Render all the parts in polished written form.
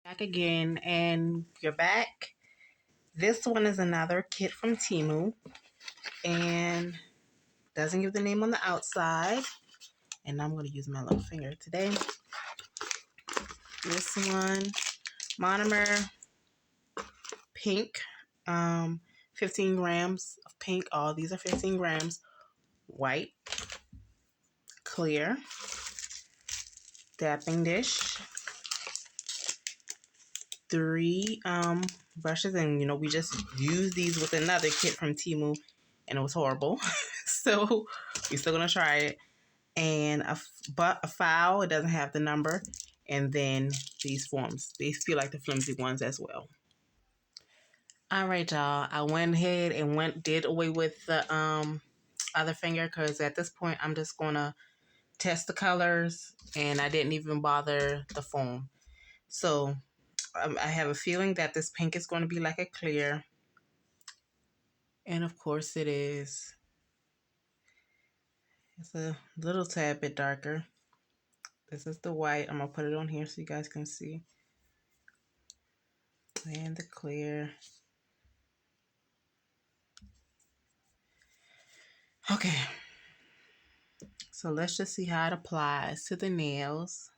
Back again, and you're back. This one is another kit from Temu, and doesn't give the name on the outside. And I'm going to use my little finger today. This one, monomer pink, 15 grams of pink. All these are 15 grams. White, clear, dapping dish, 3 brushes, and we just used these with another kit from Temu and it was horrible. So we're still gonna try it. And a file, it doesn't have the number, and then these forms, they feel like the flimsy ones as well. All right, y'all, I went ahead and did away with the other finger, because at this point I'm just gonna test the colors, and I didn't even bother the foam. So I have a feeling that this pink is going to be like a clear. And of course it is. It's a little tad bit darker. This is the white. I'm going to put it on here so you guys can see. And the clear. Okay. So let's just see how it applies to the nails.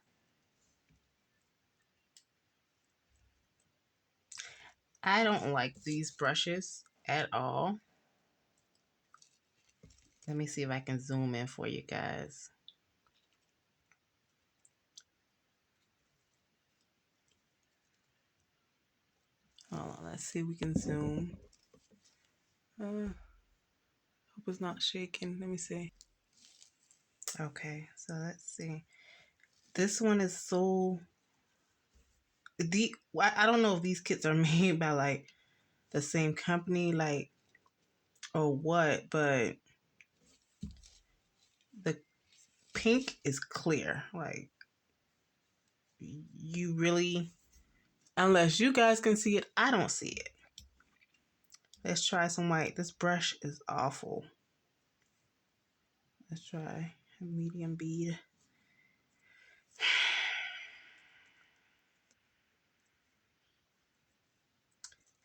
I don't like these brushes at all. Let me see if I can zoom in for you guys. Hold on, let's see if we can zoom. Hope it's not shaking. Let me see. Okay, so let's see. This one is so... I don't know if these kits are made by like the same company, like, or what, but the pink is clear. Like, you really, unless you guys can see it, I don't see it. Let's try some white. This brush is awful. Let's try a medium bead.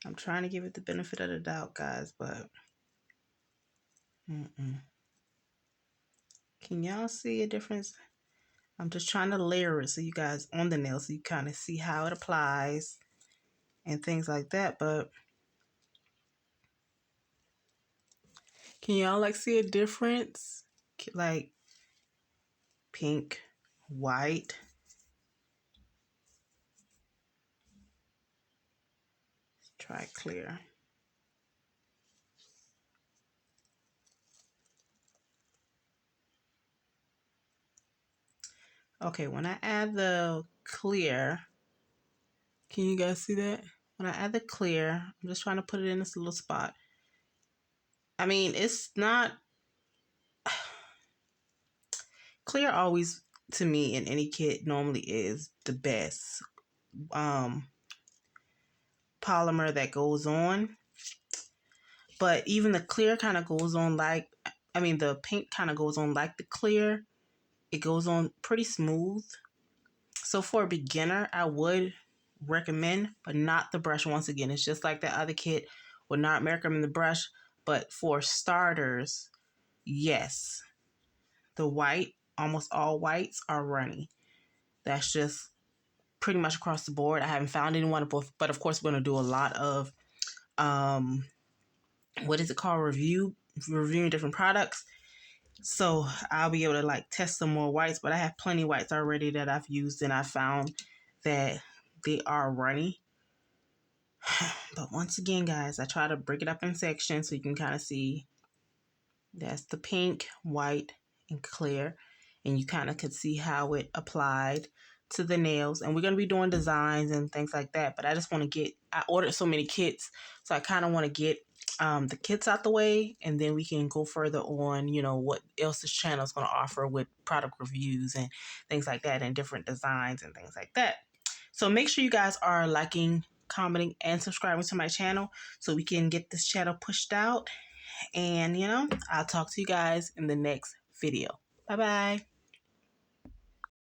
I'm trying to give it the benefit of the doubt, guys, but can y'all see a difference? I'm just trying to layer it so you guys on the nail so you kind of see how it applies and things like that. But can y'all like see a difference? Like pink, white. Let's try clear. Okay, when I add the clear, can you guys see that? When I add the clear, I'm just trying to put it in this little spot. I mean, it's not... Clear always, to me, in any kit, normally is the best polymer that goes on. But even the clear kind of goes on like... I mean, the pink kind of goes on like the clear. It goes on pretty smooth. So for a beginner, I would recommend, but not the brush. Once again, it's just like that other kit. Would not recommend the brush, but for starters, yes, the white, almost all whites are runny. That's just pretty much across the board. I haven't found anyone, but of course we're going to do a lot of what is it called, reviewing different products. So I'll be able to like test some more whites, but I have plenty of whites already that I've used, and I found that they are runny. But once again, guys, I try to break it up in sections so you can kind of see. That's the pink, white, and clear. And you kind of could see how it applied to the nails. And we're going to be doing designs and things like that. But I just want to I ordered so many kits, so I kind of want to get the kits out the way. And then we can go further on, what else this channel is going to offer with product reviews and things like that, and different designs and things like that. So make sure you guys are liking, commenting, and subscribing to my channel so we can get this channel pushed out. And, I'll talk to you guys in the next video. Bye-bye.